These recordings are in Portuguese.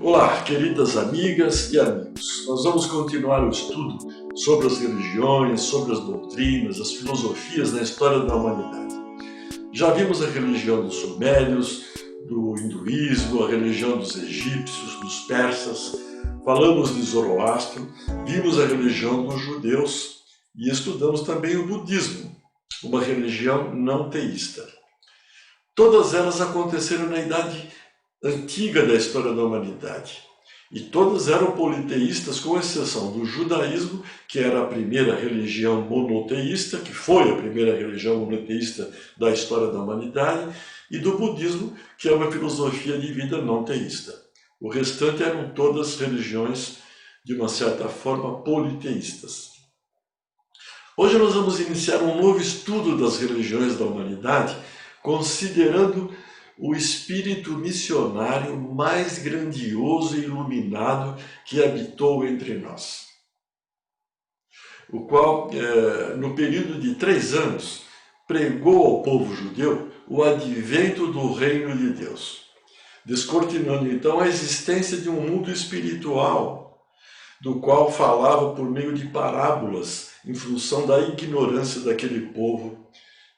Olá, queridas amigas e amigos. Nós vamos continuar o estudo sobre as religiões, sobre as doutrinas, as filosofias na história da humanidade. Já vimos a religião dos sumérios, do hinduísmo, a religião dos egípcios, dos persas, falamos de Zoroastro, vimos a religião dos judeus e estudamos também o budismo, uma religião não teísta. Todas elas aconteceram na Idade Antiga da história da humanidade. E todas eram politeístas, com exceção do judaísmo, que era a primeira religião monoteísta, que foi a primeira religião monoteísta da história da humanidade, e do budismo, que é uma filosofia de vida não teísta. O restante eram todas religiões, de uma certa forma, politeístas. Hoje nós vamos iniciar um novo estudo das religiões da humanidade, considerando o espírito missionário mais grandioso e iluminado que habitou entre nós, o qual, no período de 3 anos, pregou ao povo judeu o advento do reino de Deus, descortinando então a existência de um mundo espiritual, do qual falava por meio de parábolas, em função da ignorância daquele povo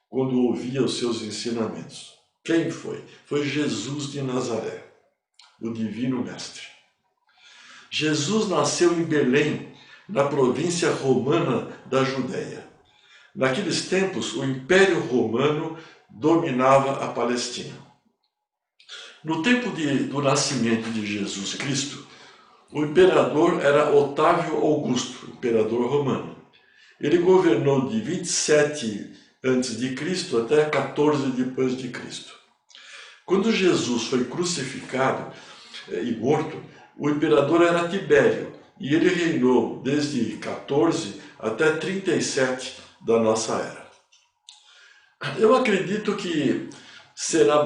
quando ouvia os seus ensinamentos. Quem foi? Foi Jesus de Nazaré, o Divino Mestre. Jesus nasceu em Belém, na província romana da Judéia. Naqueles tempos, o Império Romano dominava a Palestina. No tempo do nascimento de Jesus Cristo, o imperador era Otávio Augusto, imperador romano. Ele governou de 27 a.C. até 14 depois de Cristo. Quando Jesus foi crucificado e morto, o imperador era Tibério, e ele reinou desde 14 até 37 da nossa era. Eu acredito que será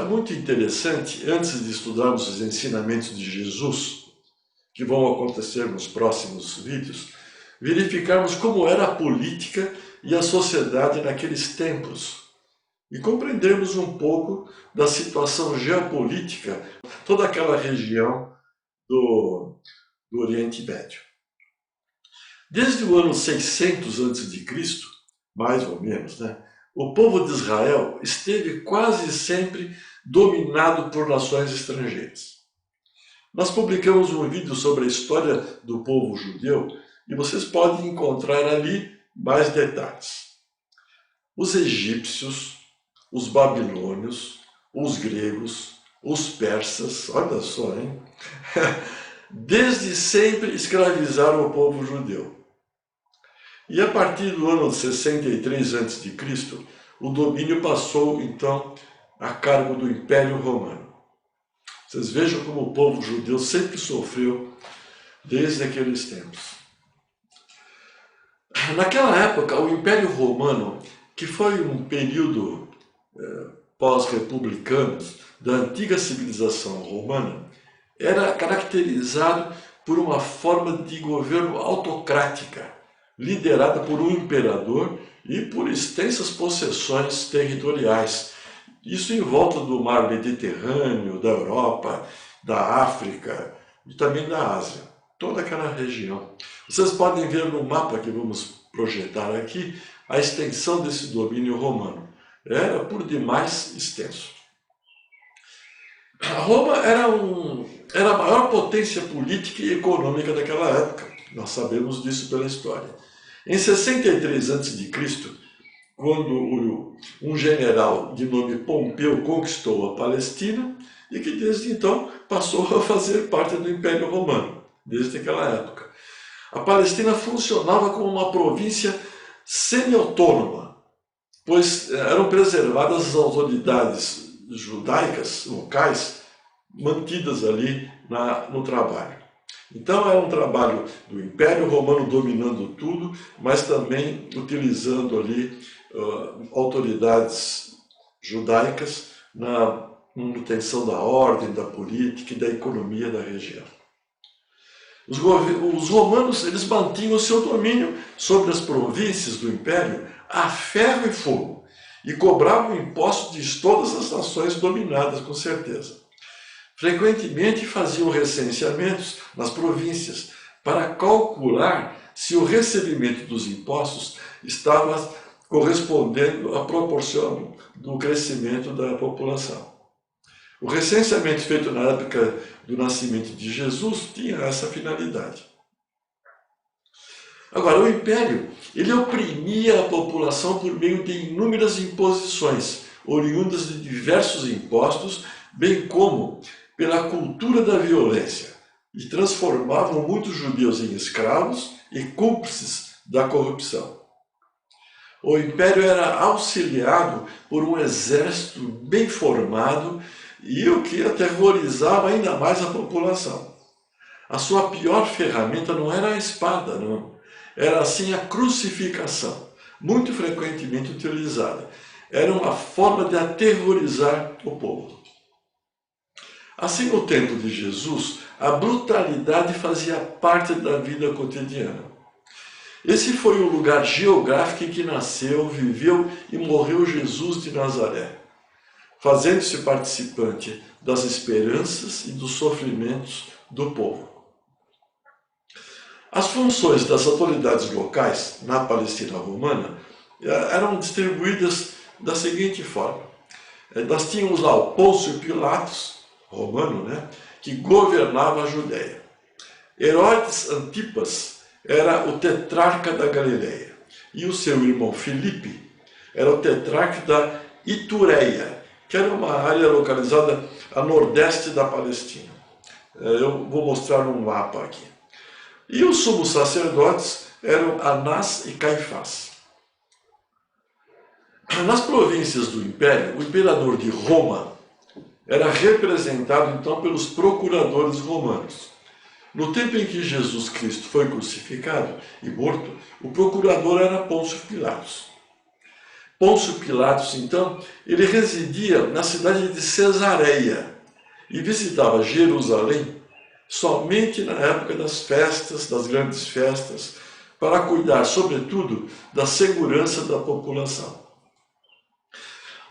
muito interessante, antes de estudarmos os ensinamentos de Jesus, que vão acontecer nos próximos vídeos, verificarmos como era a política e a sociedade naqueles tempos, e compreendermos um pouco da situação geopolítica, toda aquela região do Oriente Médio. Desde o ano 600 a.C., mais ou menos, o povo de Israel esteve quase sempre dominado por nações estrangeiras. Nós publicamos um vídeo sobre a história do povo judeu e vocês podem encontrar ali mais detalhes. Os egípcios, os babilônios, os gregos, os persas, olha só, hein? Desde sempre escravizaram o povo judeu. E a partir do ano 63 a.C., o domínio passou, então, a cargo do Império Romano. Vocês vejam como o povo judeu sempre sofreu desde aqueles tempos. Naquela época, o Império Romano, que foi um período pós-republicano da antiga civilização romana, era caracterizado por uma forma de governo autocrática, liderada por um imperador e por extensas possessões territoriais. Isso em volta do mar Mediterrâneo, da Europa, da África e também da Ásia, toda aquela região. Vocês podem ver no mapa que vamos projetar aqui a extensão desse domínio romano. Era por demais extenso. Roma era a maior potência política e econômica daquela época. Nós sabemos disso pela história. Em 63 a.C., quando um general de nome Pompeu conquistou a Palestina e que desde então passou a fazer parte do Império Romano, desde aquela época. A Palestina funcionava como uma província semi-autônoma, pois eram preservadas as autoridades judaicas locais mantidas ali no trabalho. Então era um trabalho do Império Romano dominando tudo, mas também utilizando ali autoridades judaicas na manutenção da ordem, da política e da economia da região. Os romanos eles mantinham o seu domínio sobre as províncias do Império a ferro e fogo, e cobravam impostos de todas as nações dominadas, com certeza. frequentemente faziam recenseamentos nas províncias para calcular se o recebimento dos impostos estava correspondendo à proporção do crescimento da população. O recenseamento feito na época do nascimento de Jesus tinha essa finalidade. Agora, o Império, ele oprimia a população por meio de inúmeras imposições, oriundas de diversos impostos, bem como pela cultura da violência, e transformavam muitos judeus em escravos e cúmplices da corrupção. O Império era auxiliado por um exército bem formado e o que aterrorizava ainda mais a população. A sua pior ferramenta não era a espada, não. Era assim a crucificação, muito frequentemente utilizada. Era uma forma de aterrorizar o povo. Assim, no tempo de Jesus, a brutalidade fazia parte da vida cotidiana. Esse foi o lugar geográfico em que nasceu, viveu e morreu Jesus de Nazaré, fazendo-se participante das esperanças e dos sofrimentos do povo. As funções das autoridades locais na Palestina romana eram distribuídas da seguinte forma. Nós tínhamos lá o Pôncio Pilatos, romano, que governava a Judéia. Herodes Antipas era o tetrarca da Galileia. E o seu irmão Filipe era o tetrarca da Itureia, que era uma área localizada a nordeste da Palestina. Eu vou mostrar um mapa aqui. E os sumos sacerdotes eram Anás e Caifás. Nas províncias do Império, o imperador de Roma era representado então pelos procuradores romanos. No tempo em que Jesus Cristo foi crucificado e morto, o procurador era Pôncio Pilatos. Pôncio Pilatos, então, ele residia na cidade de Cesareia e visitava Jerusalém somente na época das festas, das grandes festas, para cuidar, sobretudo, da segurança da população.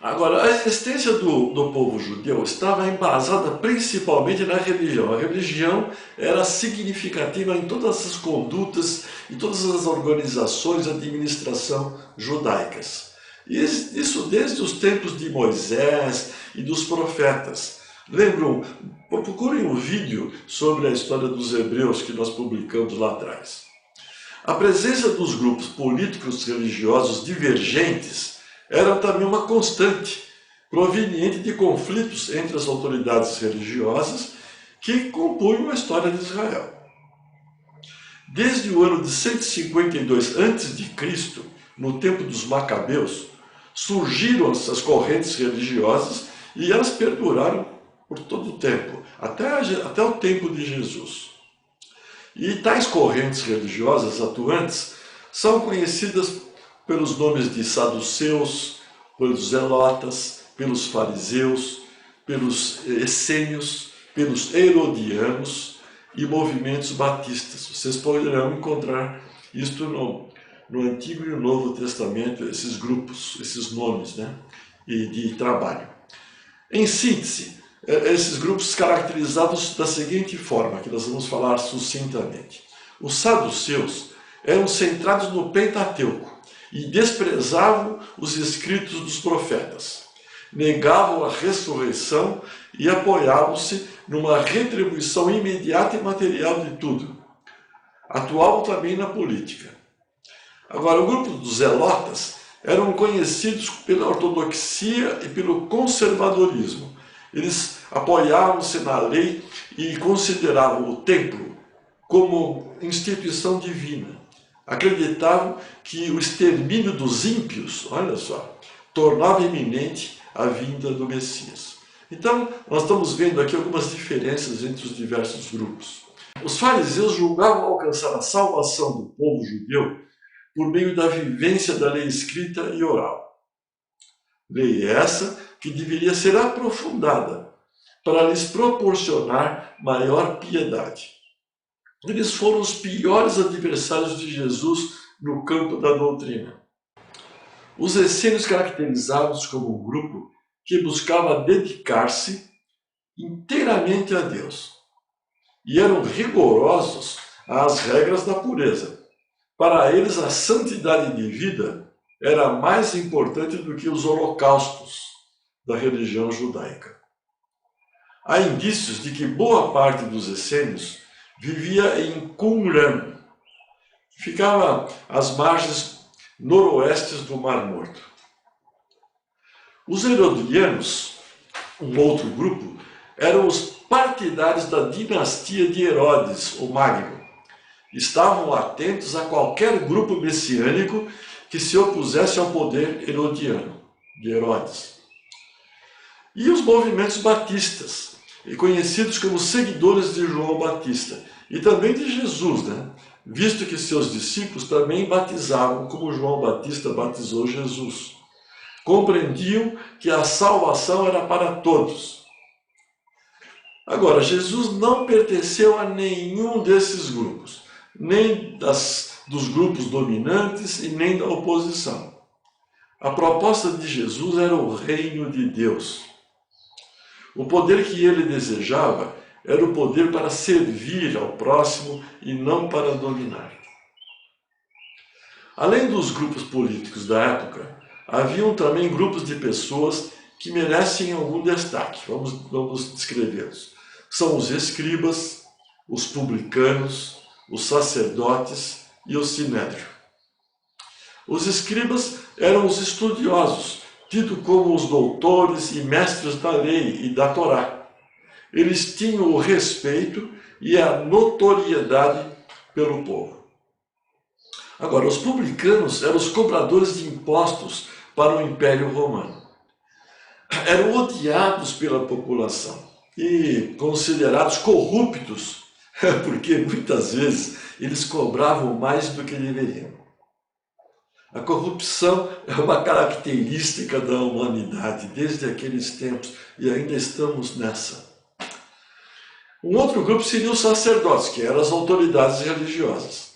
Agora, a existência do povo judeu estava embasada principalmente na religião. A religião era significativa em todas as condutas e todas as organizações de administração judaicas. E isso desde os tempos de Moisés e dos profetas. Lembram, procurem um vídeo sobre a história dos hebreus que nós publicamos lá atrás. A presença dos grupos políticos religiosos divergentes era também uma constante, proveniente de conflitos entre as autoridades religiosas que compunham a história de Israel. Desde o ano de 152 a.C., no tempo dos Macabeus, surgiram essas correntes religiosas e elas perduraram por todo o tempo, até o tempo de Jesus. E tais correntes religiosas atuantes são conhecidas pelos nomes de saduceus, pelos zelotas, pelos fariseus, pelos essênios, pelos herodianos e movimentos batistas. Vocês poderão encontrar isto no Antigo e no Novo Testamento, esses grupos, esses nomes de trabalho. Em síntese, esses grupos caracterizados da seguinte forma, que nós vamos falar sucintamente. Os saduceus eram centrados no Pentateuco e desprezavam os escritos dos profetas. Negavam a ressurreição e apoiavam-se numa retribuição imediata e material de tudo. Atuavam também na política. Agora, o grupo dos zelotas eram conhecidos pela ortodoxia e pelo conservadorismo. Eles apoiavam-se na lei e consideravam o templo como instituição divina. Acreditavam que o extermínio dos ímpios, olha só, tornava iminente a vinda do Messias. Então, nós estamos vendo aqui algumas diferenças entre os diversos grupos. Os fariseus julgavam alcançar a salvação do povo judeu por meio da vivência da lei escrita e oral. Lei essa que deveria ser aprofundada para lhes proporcionar maior piedade. Eles foram os piores adversários de Jesus no campo da doutrina. Os essênios caracterizados como um grupo que buscava dedicar-se inteiramente a Deus e eram rigorosos às regras da pureza. Para eles, a santidade de vida era mais importante do que os holocaustos da religião judaica. Há indícios de que boa parte dos essênios vivia em Qumran, que ficava às margens noroestes do Mar Morto. Os herodianos, um outro grupo, eram os partidários da dinastia de Herodes, o Magno. Estavam atentos a qualquer grupo messiânico que se opusesse ao poder herodiano, de Herodes. E os movimentos batistas, conhecidos como seguidores de João Batista, e também de Jesus, visto que seus discípulos também batizavam como João Batista batizou Jesus. Compreendiam que a salvação era para todos. Agora, Jesus não pertenceu a nenhum desses grupos, nem dos grupos dominantes e nem da oposição. A proposta de Jesus era o reino de Deus. O poder que ele desejava era o poder para servir ao próximo e não para dominar. Além dos grupos políticos da época, haviam também grupos de pessoas que merecem algum destaque. Vamos descrevê-los. São os escribas, os publicanos, os sacerdotes e o sinédrio. Os escribas eram os estudiosos, tidos como os doutores e mestres da lei e da Torá. Eles tinham o respeito e a notoriedade pelo povo. Agora, os publicanos eram os cobradores de impostos para o Império Romano. Eram odiados pela população e considerados corruptos, porque muitas vezes eles cobravam mais do que deveriam. A corrupção é uma característica da humanidade desde aqueles tempos e ainda estamos nessa. Um outro grupo seria os sacerdotes, que eram as autoridades religiosas.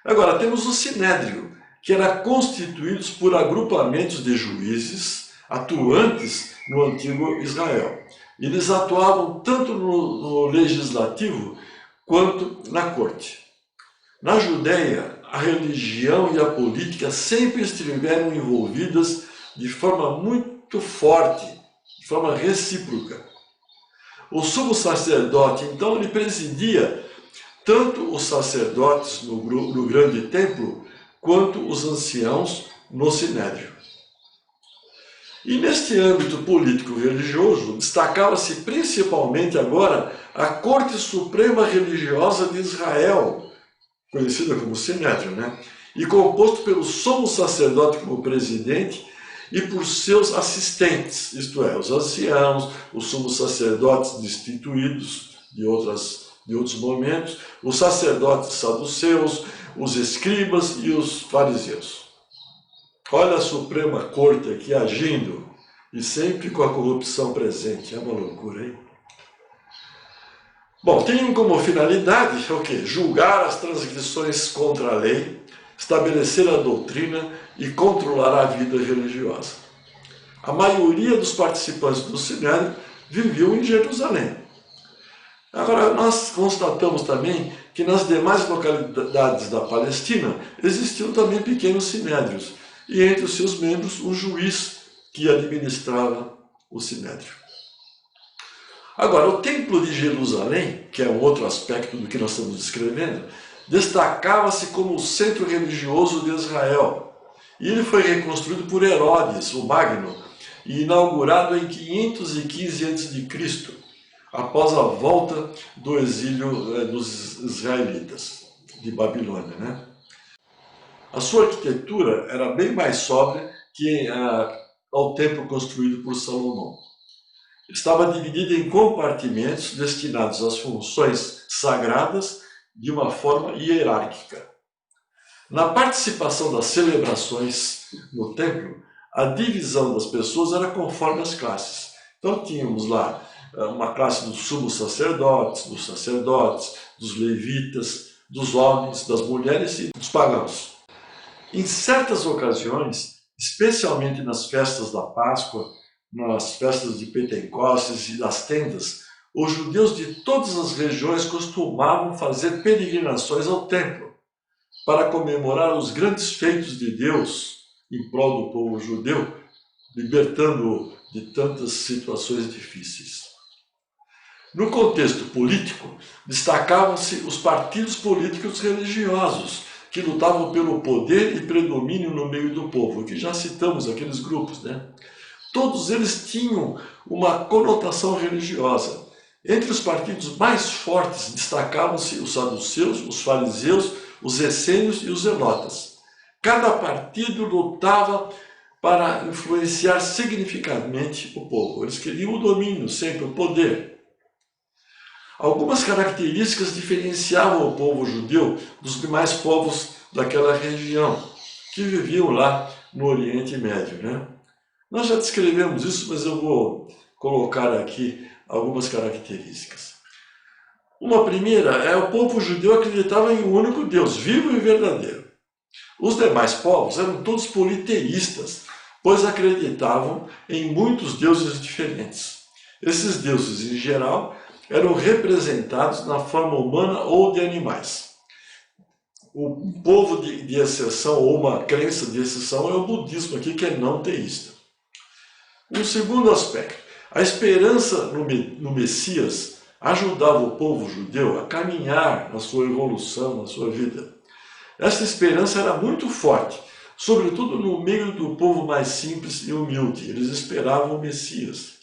Agora, temos o sinédrio, que era constituído por agrupamentos de juízes atuantes no antigo Israel. Eles atuavam tanto no legislativo quanto na corte. Na Judéia, a religião e a política sempre estiveram envolvidas de forma muito forte, de forma recíproca. O sumo sacerdote, então, ele presidia tanto os sacerdotes no grande templo, quanto os anciãos no sinédrio. E neste âmbito político-religioso, destacava-se principalmente agora a Corte Suprema Religiosa de Israel, conhecida como Sinédrio, e composto pelo sumo sacerdote como presidente e por seus assistentes, isto é, os anciãos, os sumos sacerdotes destituídos de outros momentos, os sacerdotes saduceus, os escribas e os fariseus. Olha a Suprema Corte aqui agindo, e sempre com a corrupção presente. É uma loucura, hein? Bom, tinham como finalidade o quê? Julgar as transgressões contra a lei, estabelecer a doutrina e controlar a vida religiosa. A maioria dos participantes do Sinédrio viviam em Jerusalém. Agora, nós constatamos também que nas demais localidades da Palestina existiam também pequenos sinédrios, e entre os seus membros um juiz que administrava o sinédrio. Agora, o Templo de Jerusalém, que é um outro aspecto do que nós estamos descrevendo, destacava-se como o centro religioso de Israel. E ele foi reconstruído por Herodes, o Magno, e inaugurado em 515 a.C., após a volta do exílio dos israelitas de Babilônia, A sua arquitetura era bem mais sóbria que ao templo construído por Salomão. Estava dividida em compartimentos destinados às funções sagradas de uma forma hierárquica. Na participação das celebrações no templo, a divisão das pessoas era conforme as classes. Então tínhamos lá uma classe dos sumos sacerdotes, dos levitas, dos homens, das mulheres e dos pagãos. Em certas ocasiões, especialmente nas festas da Páscoa, nas festas de Pentecostes e das tendas, os judeus de todas as regiões costumavam fazer peregrinações ao templo para comemorar os grandes feitos de Deus em prol do povo judeu, libertando-o de tantas situações difíceis. No contexto político, destacavam-se os partidos políticos religiosos, que lutavam pelo poder e predomínio no meio do povo, que já citamos aqueles grupos, né? Todos eles tinham uma conotação religiosa. Entre os partidos mais fortes destacavam-se os saduceus, os fariseus, os essênios e os zelotas. Cada partido lutava para influenciar significativamente o povo. Eles queriam o domínio, sempre o poder. Algumas características diferenciavam o povo judeu dos demais povos daquela região, que viviam lá no Oriente Médio, né? Nós já descrevemos isso, mas eu vou colocar aqui algumas características. Uma primeira é o povo judeu acreditava em um único Deus, vivo e verdadeiro. Os demais povos eram todos politeístas, pois acreditavam em muitos deuses diferentes. Esses deuses, em geral, eram representados na forma humana ou de animais. O povo de exceção, ou uma crença de exceção, é o budismo aqui, que é não teísta. Um segundo aspecto, a esperança no Messias ajudava o povo judeu a caminhar na sua evolução, na sua vida. Essa esperança era muito forte, sobretudo no meio do povo mais simples e humilde. Eles esperavam o Messias.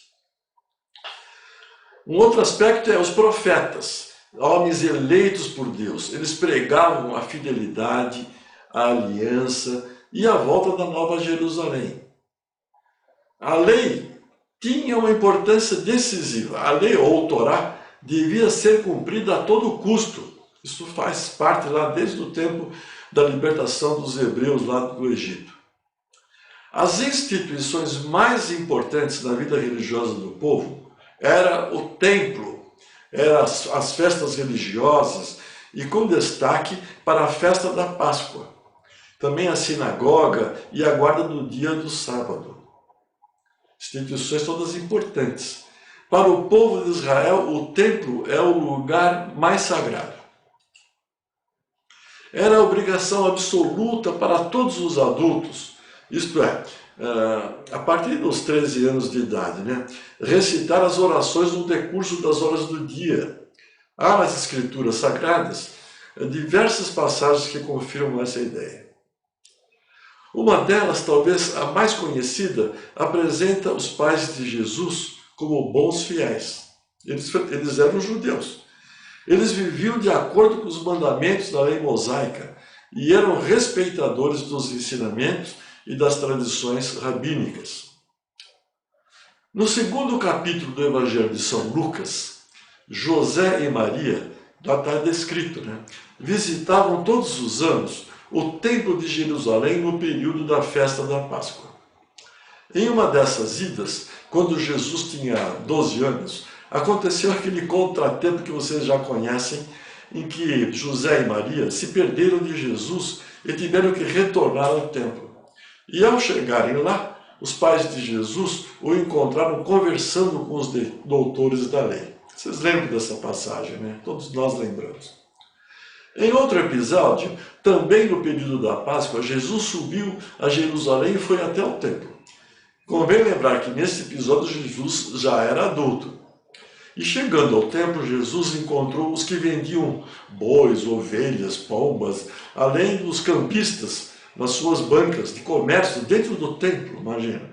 Um outro aspecto é os profetas, homens eleitos por Deus. Eles pregavam a fidelidade, a aliança e a volta da Nova Jerusalém. A lei tinha uma importância decisiva. A lei, ou Torá, devia ser cumprida a todo custo. Isso faz parte lá desde o tempo da libertação dos hebreus lá do Egito. As instituições mais importantes na vida religiosa do povo era o templo, eram as festas religiosas e com destaque para a festa da Páscoa. Também a sinagoga e a guarda do dia do sábado. Instituições todas importantes. Para o povo de Israel, o templo é o lugar mais sagrado. Era obrigação absoluta para todos os adultos, isto é, a partir dos 13 anos de idade, né, recitar as orações no decurso das horas do dia. Há nas escrituras sagradas diversas passagens que confirmam essa ideia. Uma delas, talvez a mais conhecida, apresenta os pais de Jesus como bons fiéis. Eles eram judeus. Eles viviam de acordo com os mandamentos da lei mosaica e eram respeitadores dos ensinamentos e das tradições rabínicas. No segundo capítulo do Evangelho de São Lucas, José e Maria, já está descrito, né? Visitavam todos os anos o Templo de Jerusalém no período da festa da Páscoa. Em uma dessas idas, quando Jesus tinha 12 anos, aconteceu aquele contratempo que vocês já conhecem, em que José e Maria se perderam de Jesus e tiveram que retornar ao templo. E ao chegarem lá, os pais de Jesus o encontraram conversando com os doutores da lei. Vocês lembram dessa passagem, né? Todos nós lembramos. Em outro episódio, também no período da Páscoa, Jesus subiu a Jerusalém e foi até o templo. Convém lembrar que nesse episódio Jesus já era adulto. E chegando ao templo, Jesus encontrou os que vendiam bois, ovelhas, pombas, além dos campistas nas suas bancas de comércio dentro do templo, imagina.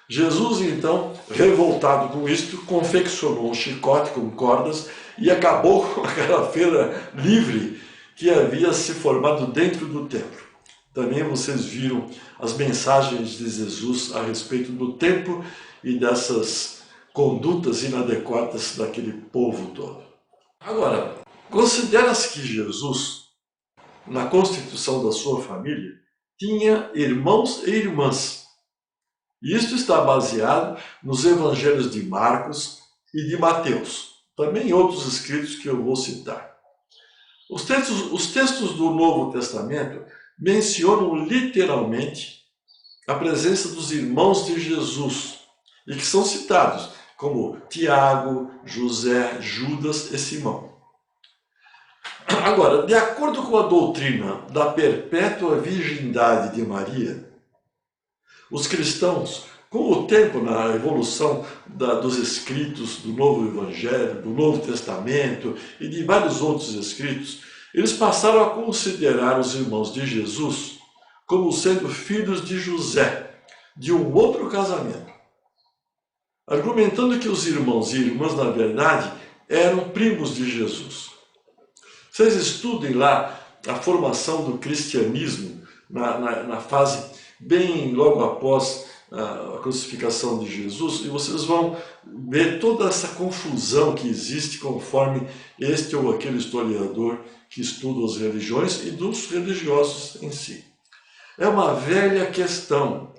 Jesus, então, revoltado com isto, confeccionou um chicote com cordas e acabou com aquela feira livre que havia se formado dentro do templo. Também vocês viram as mensagens de Jesus a respeito do templo e dessas condutas inadequadas daquele povo todo. Agora, considera-se que Jesus, na constituição da sua família, tinha irmãos e irmãs. E isto está baseado nos evangelhos de Marcos e de Mateus, também outros escritos que eu vou citar. Os textos do Novo Testamento mencionam literalmente a presença dos irmãos de Jesus, e que são citados como Tiago, José, Judas e Simão. Agora, de acordo com a doutrina da perpétua virgindade de Maria, os cristãos, com o tempo, na evolução dos escritos do Novo Evangelho, do Novo Testamento e de vários outros escritos, eles passaram a considerar os irmãos de Jesus como sendo filhos de José, de um outro casamento, argumentando que os irmãos e irmãs, na verdade, eram primos de Jesus. Vocês estudem lá a formação do cristianismo na fase bem logo após a crucificação de Jesus, e vocês vão ver toda essa confusão que existe conforme este ou aquele historiador que estuda as religiões e dos religiosos em si. É uma velha questão,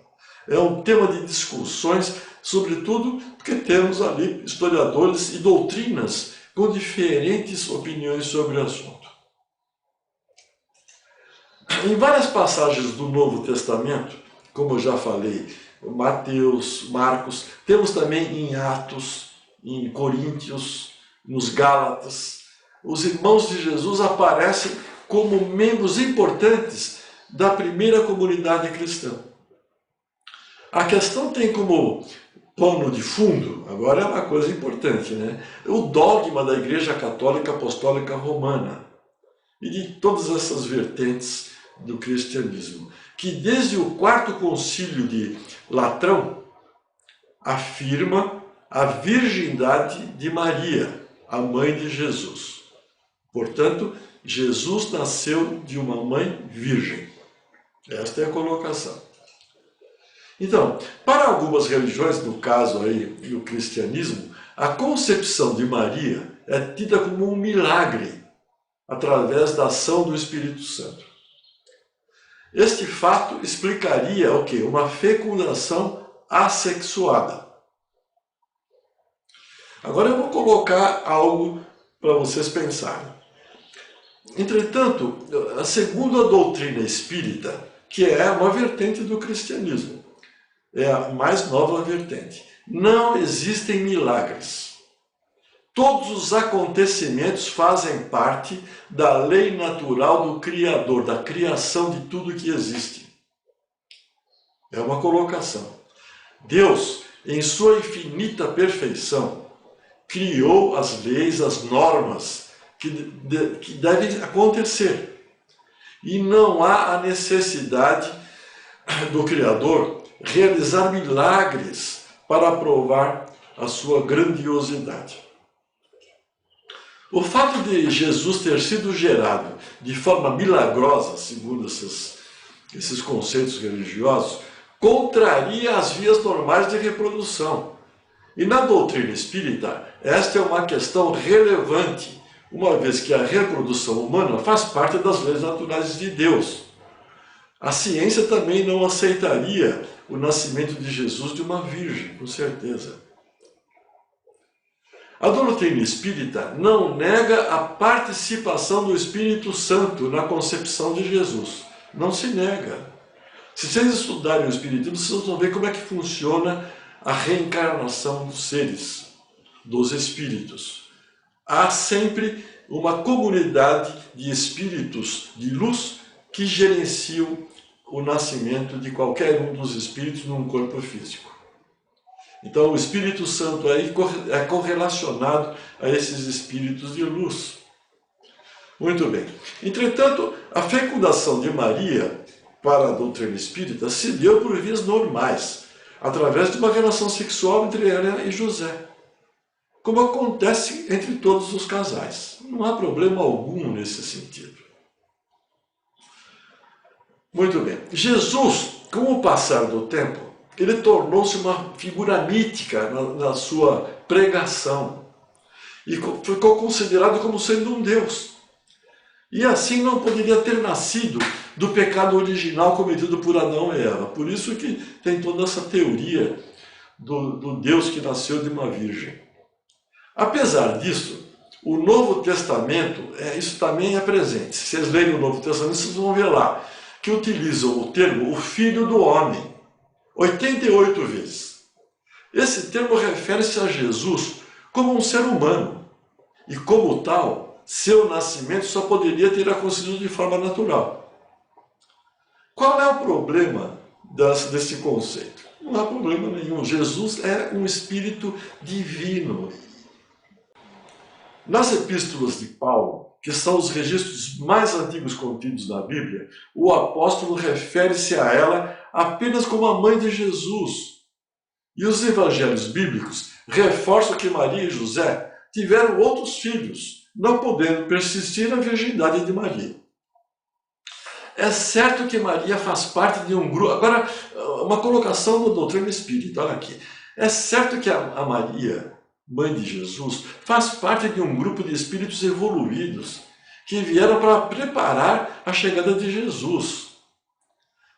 é um tema de discussões, sobretudo porque temos ali historiadores e doutrinas com diferentes opiniões sobre o assunto. Em várias passagens do Novo Testamento, como eu já falei, Mateus, Marcos, temos também em Atos, em Coríntios, nos Gálatas, os irmãos de Jesus aparecem como membros importantes da primeira comunidade cristã. A questão tem como pano de fundo, agora é uma coisa importante, né? O dogma da Igreja Católica Apostólica Romana e de todas essas vertentes do cristianismo, que desde o quarto concílio de Latrão afirma a virgindade de Maria, a mãe de Jesus. Portanto, Jesus nasceu de uma mãe virgem. Esta é a colocação. Então, para algumas religiões, no caso aí do cristianismo, a concepção de Maria é tida como um milagre através da ação do Espírito Santo. Este fato explicaria o quê? Uma fecundação assexuada. Agora eu vou colocar algo para vocês pensarem. Entretanto, segundo a doutrina espírita, que é uma vertente do cristianismo, é a mais nova vertente, não existem milagres. Todos os acontecimentos fazem parte da lei natural do Criador, da criação de tudo que existe. É uma colocação. Deus, em sua infinita perfeição, criou as leis, as normas que devem acontecer. E não há a necessidade do Criador realizar milagres para provar a sua grandiosidade. O fato de Jesus ter sido gerado de forma milagrosa, segundo esses conceitos religiosos, contraria as vias normais de reprodução. E na doutrina espírita, esta é uma questão relevante, uma vez que a reprodução humana faz parte das leis naturais de Deus. A ciência também não aceitaria o nascimento de Jesus de uma virgem, com certeza. A doutrina espírita não nega a participação do Espírito Santo na concepção de Jesus. Não se nega. Se vocês estudarem o Espiritismo, vocês vão ver como é que funciona a reencarnação dos seres, dos espíritos. Há sempre uma comunidade de espíritos de luz que gerenciam o nascimento de qualquer um dos espíritos num corpo físico. Então o Espírito Santo aí é correlacionado a esses espíritos de luz. Muito bem. Entretanto, a fecundação de Maria para a doutrina espírita se deu por vias normais, através de uma relação sexual entre ela e José, como acontece entre todos os casais. Não há problema algum nesse sentido. Muito bem. Jesus, com o passar do tempo, ele tornou-se uma figura mítica na sua pregação e ficou considerado como sendo um Deus. E assim não poderia ter nascido do pecado original cometido por Adão e Eva. Por isso que tem toda essa teoria do Deus que nasceu de uma virgem. Apesar disso, o Novo Testamento, isso também é presente. Se vocês lerem o Novo Testamento, vocês vão ver lá que utilizam o termo o Filho do Homem 88 vezes. Esse termo refere-se a Jesus como um ser humano, e como tal, seu nascimento só poderia ter acontecido de forma natural. Qual é o problema desse conceito? Não há problema nenhum. Jesus é um espírito divino. Nas epístolas de Paulo, que são os registros mais antigos contidos na Bíblia, o apóstolo refere-se a ela apenas como a mãe de Jesus. E os evangelhos bíblicos reforçam que Maria e José tiveram outros filhos, não podendo persistir na virgindade de Maria. É certo que Maria faz parte de um grupo... Agora, uma colocação da doutrina espírita, olha aqui. É certo que a Maria, mãe de Jesus, faz parte de um grupo de espíritos evoluídos que vieram para preparar a chegada de Jesus.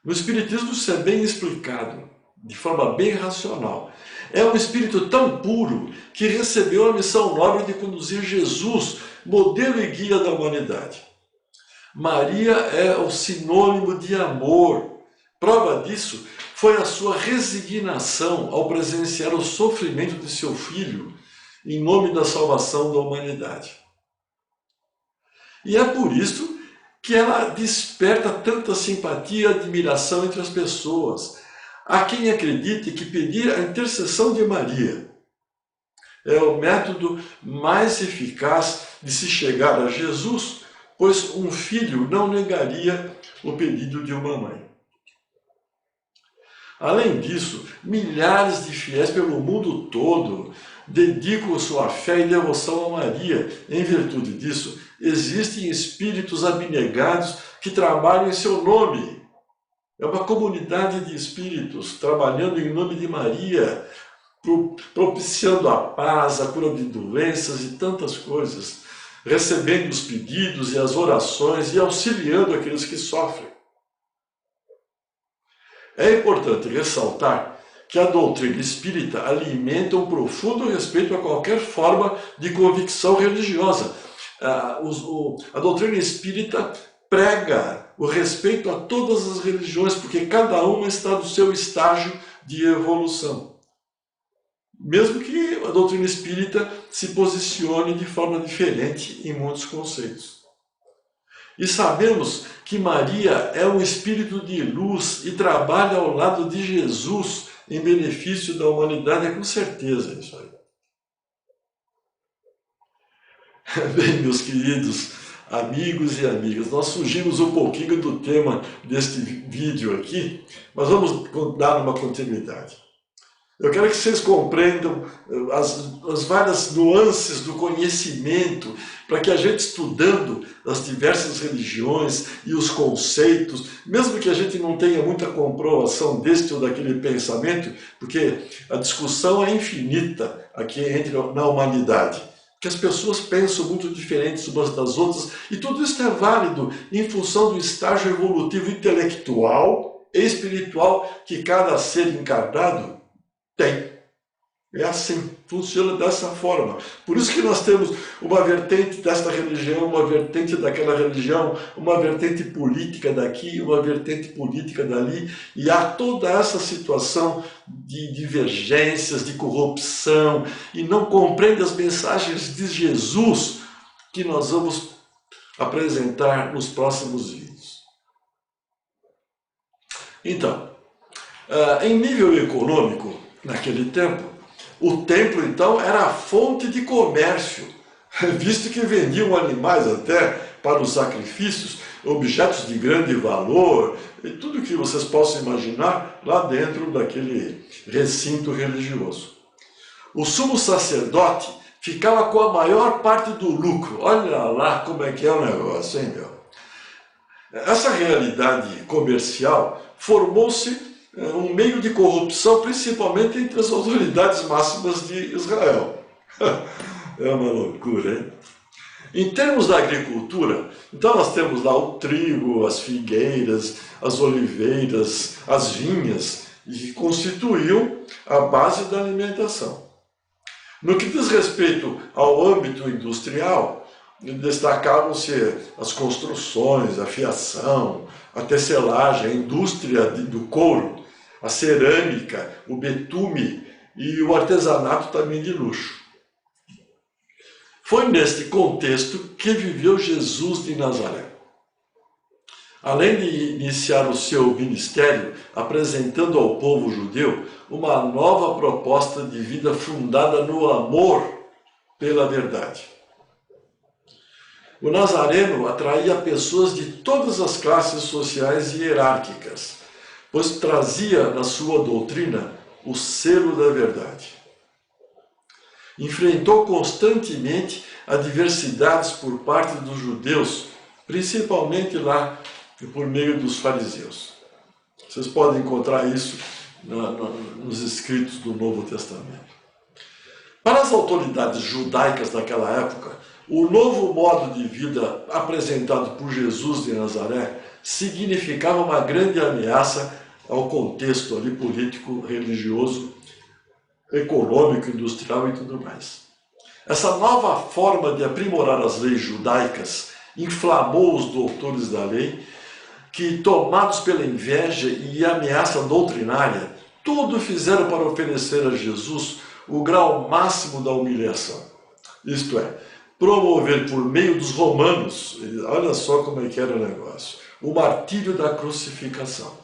No Espiritismo isso é bem explicado, de forma bem racional. É um espírito tão puro que recebeu a missão nobre de conduzir Jesus, modelo e guia da humanidade. Maria é o sinônimo de amor. Prova disso foi a sua resignação ao presenciar o sofrimento de seu filho em nome da salvação da humanidade. E é por isso que ela desperta tanta simpatia e admiração entre as pessoas. Há quem acredite que pedir a intercessão de Maria é o método mais eficaz de se chegar a Jesus, pois um filho não negaria o pedido de uma mãe. Além disso, milhares de fiéis pelo mundo todo dedicam sua fé e devoção a Maria. Em virtude disso, existem espíritos abnegados que trabalham em seu nome. É uma comunidade de espíritos trabalhando em nome de Maria, propiciando a paz, a cura de doenças e tantas coisas, recebendo os pedidos e as orações e auxiliando aqueles que sofrem. É importante ressaltar que a doutrina espírita alimenta um profundo respeito a qualquer forma de convicção religiosa. A doutrina espírita prega o respeito a todas as religiões, porque cada uma está no seu estágio de evolução. Mesmo que a doutrina espírita se posicione de forma diferente em muitos conceitos. E sabemos que Maria é um espírito de luz e trabalha ao lado de Jesus em benefício da humanidade, é com certeza isso aí. Bem, meus queridos amigos e amigas, nós fugimos um pouquinho do tema deste vídeo aqui, mas vamos dar uma continuidade. Eu quero que vocês compreendam as várias nuances do conhecimento, para que a gente, estudando as diversas religiões e os conceitos, mesmo que a gente não tenha muita comprovação deste ou daquele pensamento, porque a discussão é infinita aqui na humanidade, que as pessoas pensam muito diferentes umas das outras, e tudo isso é válido em função do estágio evolutivo intelectual e espiritual que cada ser encarnado tem. É assim, funciona dessa forma. Por isso que nós temos uma vertente desta religião, uma vertente daquela religião, uma vertente política daqui, uma vertente política dali, e há toda essa situação de divergências, de corrupção, e não compreende as mensagens de Jesus que nós vamos apresentar nos próximos vídeos. Então, em nível econômico, naquele tempo, o templo, então, era a fonte de comércio, visto que vendiam animais até para os sacrifícios, objetos de grande valor, e tudo que vocês possam imaginar lá dentro daquele recinto religioso. O sumo sacerdote ficava com a maior parte do lucro. Olha lá como é que é o negócio, hein, meu? Essa realidade comercial formou-se um meio de corrupção, principalmente entre as autoridades máximas de Israel. É uma loucura, hein? Em termos da agricultura, então nós temos lá o trigo, as figueiras, as oliveiras, as vinhas, que constituíam a base da alimentação. No que diz respeito ao âmbito industrial, destacavam-se as construções, a fiação, a tecelagem, a indústria do couro, a cerâmica, o betume e o artesanato também de luxo. Foi neste contexto que viveu Jesus de Nazaré. Além de iniciar o seu ministério apresentando ao povo judeu uma nova proposta de vida fundada no amor pela verdade. O Nazareno atraía pessoas de todas as classes sociais e hierárquicas, pois trazia na sua doutrina o selo da verdade. Enfrentou constantemente adversidades por parte dos judeus, principalmente lá por meio dos fariseus. Vocês podem encontrar isso nos escritos do Novo Testamento. Para as autoridades judaicas daquela época, o novo modo de vida apresentado por Jesus de Nazaré significava uma grande ameaça ao contexto ali político, religioso, econômico, industrial e tudo mais. Essa nova forma de aprimorar as leis judaicas inflamou os doutores da lei, que, tomados pela inveja e ameaça doutrinária, tudo fizeram para oferecer a Jesus o grau máximo da humilhação. Isto é, promover por meio dos romanos, olha só como é que era o negócio, o martírio da crucificação.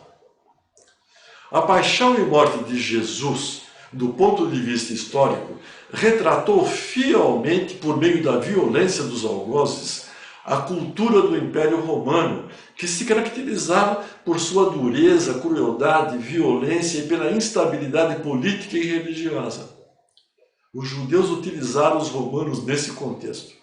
A paixão e morte de Jesus, do ponto de vista histórico, retratou fielmente, por meio da violência dos algozes, a cultura do Império Romano, que se caracterizava por sua dureza, crueldade, violência e pela instabilidade política e religiosa. Os judeus utilizaram os romanos nesse contexto.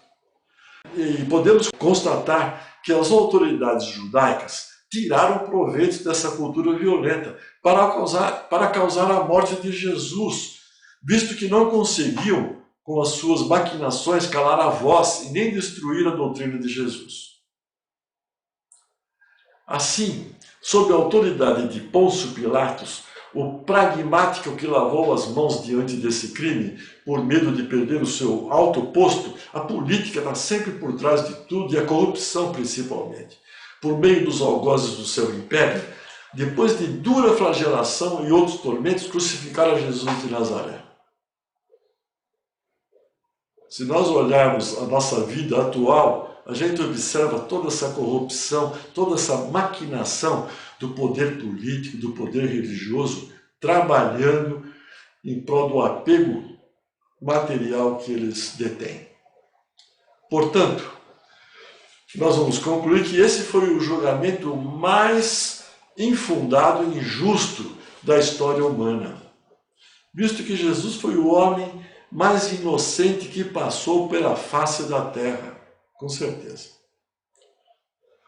E podemos constatar que as autoridades judaicas tiraram proveito dessa cultura violenta para causar a morte de Jesus, visto que não conseguiam, com as suas maquinações, calar a voz e nem destruir a doutrina de Jesus. Assim, sob a autoridade de Pôncio Pilatos, o pragmático que lavou as mãos diante desse crime, por medo de perder o seu alto posto, a política está sempre por trás de tudo e a corrupção principalmente. Por meio dos algozes do seu império, depois de dura flagelação e outros tormentos, crucificaram Jesus de Nazaré. Se nós olharmos a nossa vida atual, a gente observa toda essa corrupção, toda essa maquinação do poder político, do poder religioso, trabalhando em prol do apego material que eles detêm. Portanto, nós vamos concluir que esse foi o julgamento mais infundado e injusto da história humana, visto que Jesus foi o homem mais inocente que passou pela face da terra, com certeza.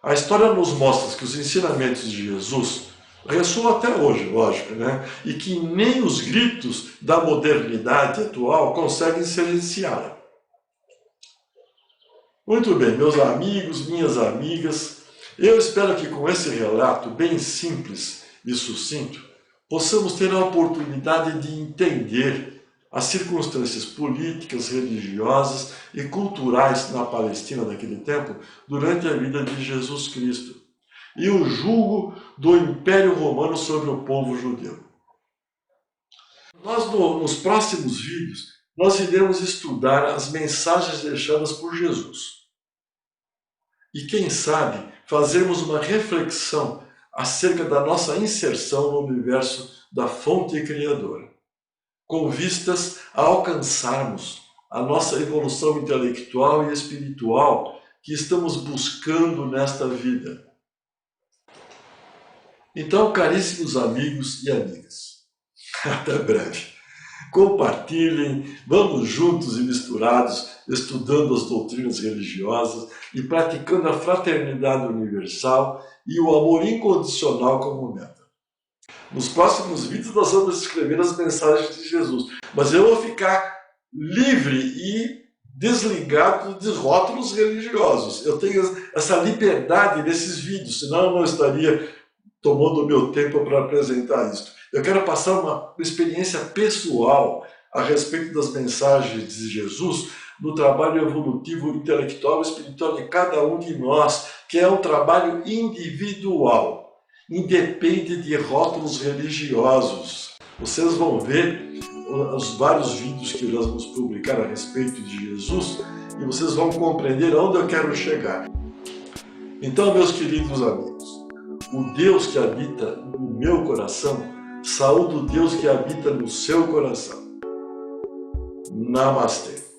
A história nos mostra que os ensinamentos de Jesus ressoam até hoje, lógico, né? E que nem os gritos da modernidade atual conseguem silenciá-la. Muito bem, meus amigos, minhas amigas, eu espero que com esse relato bem simples e sucinto, possamos ter a oportunidade de entender as circunstâncias políticas, religiosas e culturais na Palestina daquele tempo durante a vida de Jesus Cristo e o jugo do Império Romano sobre o povo judeu. Nos próximos vídeos, nós iremos estudar as mensagens deixadas por Jesus. E quem sabe, fazermos uma reflexão acerca da nossa inserção no universo da fonte criadora, com vistas a alcançarmos a nossa evolução intelectual e espiritual que estamos buscando nesta vida. Então, caríssimos amigos e amigas, até breve. Compartilhem, vamos juntos e misturados, estudando as doutrinas religiosas e praticando a fraternidade universal e o amor incondicional como meta. Nos próximos vídeos nós vamos escrever as mensagens de Jesus, mas eu vou ficar livre e desligado de rótulos religiosos. Eu tenho essa liberdade nesses vídeos, senão eu não estaria tomando o meu tempo para apresentar isso. Eu quero passar uma experiência pessoal a respeito das mensagens de Jesus no trabalho evolutivo, intelectual e espiritual de cada um de nós, que é um trabalho individual, independe de rótulos religiosos. Vocês vão ver os vários vídeos que nós vamos publicar a respeito de Jesus e vocês vão compreender aonde eu quero chegar. Então, meus queridos amigos, o Deus que habita no meu coração saúda o Deus que habita no seu coração. Namastê.